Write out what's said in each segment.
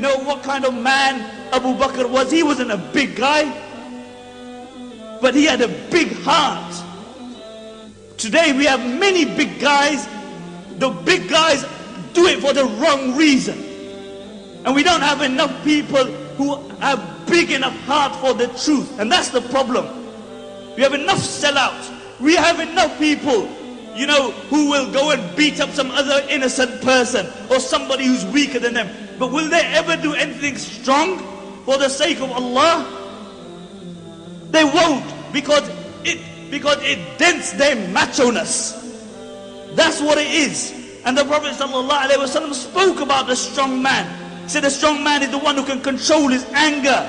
You know what kind of man Abu Bakr was? He wasn't a big guy, but he had a big heart. Today we have many big guys. The big guys do it for the wrong reason. And we don't have enough people who have big enough heart for the truth. And that's the problem. We have enough sellouts. We have enough people, you know, who will go and beat up some other innocent person or somebody who's weaker than them. But will they ever do anything strong for the sake of Allah? They won't, because it dents their macho-ness. That's what it is. And the Prophet ﷺ spoke about the strong man. He said the strong man is the one who can control his anger.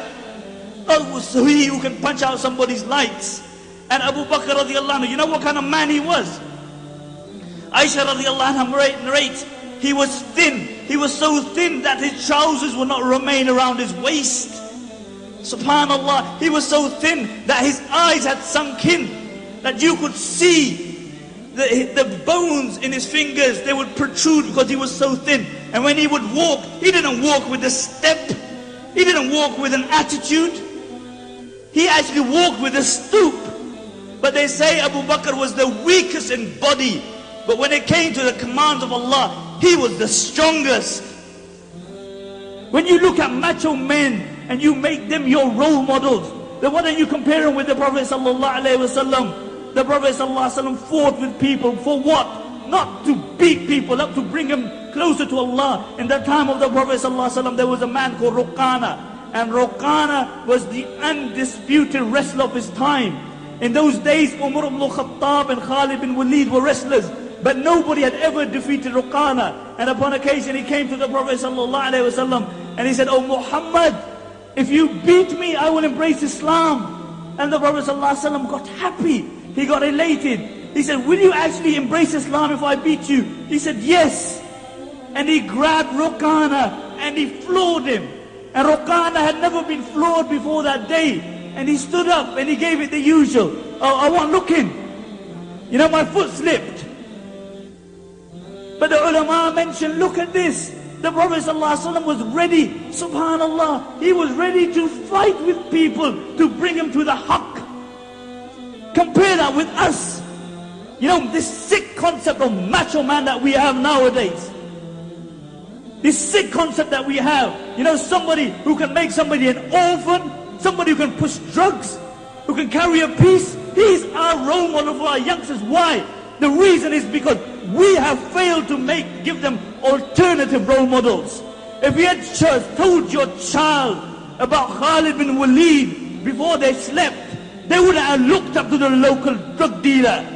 Also he who can punch out somebody's lights. And Abu Bakr radiallahu anhu, you know what kind of man he was? Aisha radiallahu anha narrates, he was thin. He was so thin that his trousers would not remain around his waist. Subhanallah, he was so thin that his eyes had sunk in, that you could see the bones in his fingers, they would protrude because he was so thin. And when he would walk, he didn't walk with a step. He didn't walk with an attitude. He actually walked with a stoop. But they say Abu Bakr was the weakest in body. But when it came to the commands of Allah, he was the strongest. When you look at macho men and you make them your role models, then why don't you compare them with the Prophet ﷺ? The Prophet ﷺ fought with people for what? Not to beat people, not to bring them closer to Allah. In the time of the Prophet ﷺ, there was a man called Ruqana. And Ruqana was the undisputed wrestler of his time. In those days, Umar ibn Khattab and Khalid bin Walid were wrestlers. But nobody had ever defeated Ruqana. And upon occasion, he came to the Prophet ﷺ and he said, "Oh Muhammad, if you beat me, I will embrace Islam." And the Prophet ﷺ got happy. He got elated. He said, "Will you actually embrace Islam if I beat you?" He said, "Yes." And he grabbed Ruqana and he floored him. And Ruqana had never been floored before that day. And he stood up and he gave it the usual. "Oh, I wasn't looking. You know, my foot slipped." But the ulama mentioned, look at this. The Prophet ﷺ was ready, subhanallah. He was ready to fight with people to bring him to the haqq. Compare that with us. You know, this sick concept of macho man that we have nowadays. This sick concept that we have. You know, somebody who can make somebody an orphan, somebody who can push drugs, who can carry a piece. He's our role model for our youngsters. Why? The reason is because we have failed to give them alternative role models. If you had told your child about Khalid bin Walid before they slept, they would have looked up to the local drug dealer.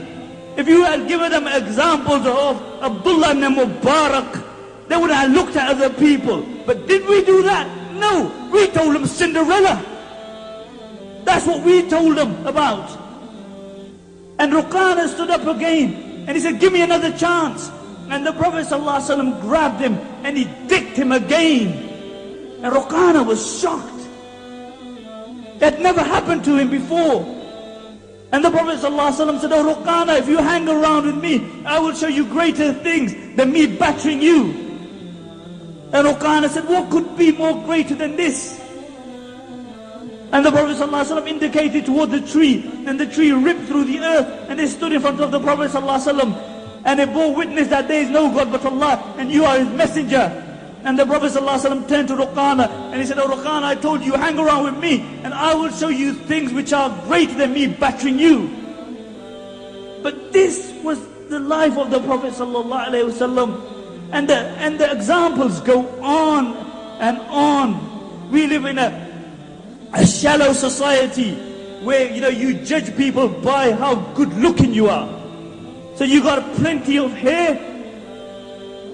If you had given them examples of Abdullah ibn Mubarak, they would have looked at other people. But did we do that? No. We told them Cinderella. That's what we told them about. And Ruqana stood up again and he said, "Give me another chance." And the Prophet ﷺ grabbed him and he dicked him again. And Ruqana was shocked. That never happened to him before. And the Prophet ﷺ said, "Oh Ruqana, if you hang around with me, I will show you greater things than me battering you." And Ruqana said, "What could be more greater than this?" And the Prophet ﷺ indicated toward the tree, and the tree ripped through the earth, and they stood in front of the Prophet ﷺ, and they bore witness that there is no God but Allah, and you are His messenger. And the Prophet ﷺ turned to Ruqana, and he said, "Oh Ruqana, I told you, hang around with me, and I will show you things which are greater than me battering you." But this was the life of the Prophet ﷺ, and the examples go on and on. We live in a shallow society where, you know, you judge people by how good looking you are. So you got plenty of hair,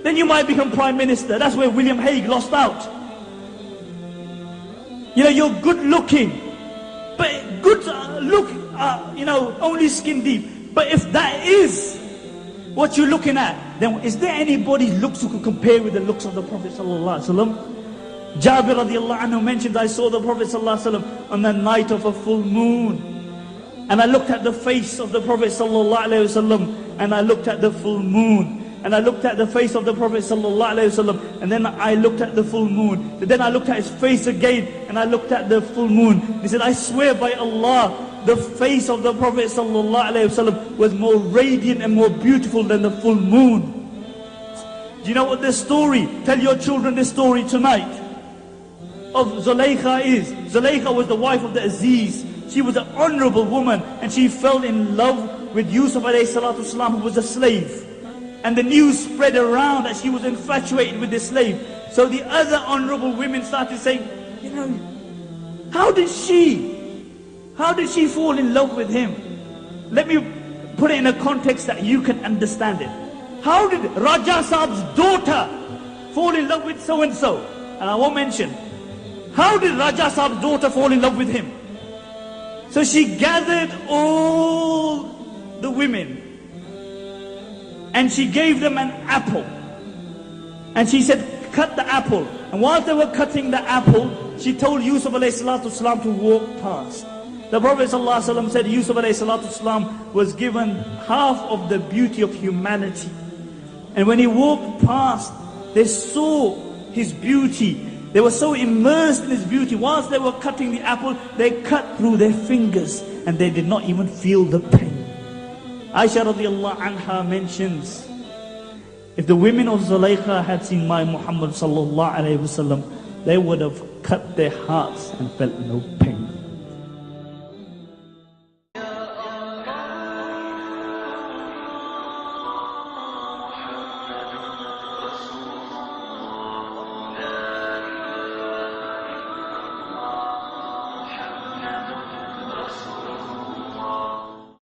then you might become Prime Minister. That's where William Hague lost out. You know, you're good looking, but good look, you know, only skin deep. But if that is what you're looking at, then is there anybody's looks who could compare with the looks of the Prophet ﷺ? Jabir radiallahu anhu mentioned, I saw the Prophet ﷺ on the night of a full moon. And I looked at the face of the Prophet ﷺ, and I looked at the full moon. and I looked at the face of the Prophet sallallahu alaihi wasallam, and then I looked at the full moon. And then I looked at his face again, and I looked at the full moon. He said, I swear by Allah, the face of the Prophet sallallahu alaihi wasallam was more radiant and more beautiful than the full moon. Do you know what this story? Tell your children this story tonight of Zulaykha is. Zulaykha was the wife of the Aziz. She was an honorable woman, and she fell in love with Yusuf alayhi salatu salam, who was a slave. And the news spread around that she was infatuated with this slave. So the other honorable women started saying, you know, how did she fall in love with him? Let me put it in a context that you can understand it. How did Raja Saab's daughter fall in love with so-and-so? And I won't mention. How did Raja Saab's daughter fall in love with him? So she gathered all the women, and she gave them an apple. And she said, cut the apple. And while they were cutting the apple, she told Yusuf alayhi salatu salam to walk past. The Prophet sallallahu alaihi wasallam said Yusuf alayhi salatu salam was given half of the beauty of humanity. And when he walked past, they saw his beauty. They were so immersed in his beauty. Whilst they were cutting the apple, they cut through their fingers, and they did not even feel the pain. Aisha radiallahu anha mentions, if the women of Zulaykha had seen my Muhammad sallallahu alayhi wasallam, they would have cut their hearts and felt no pain.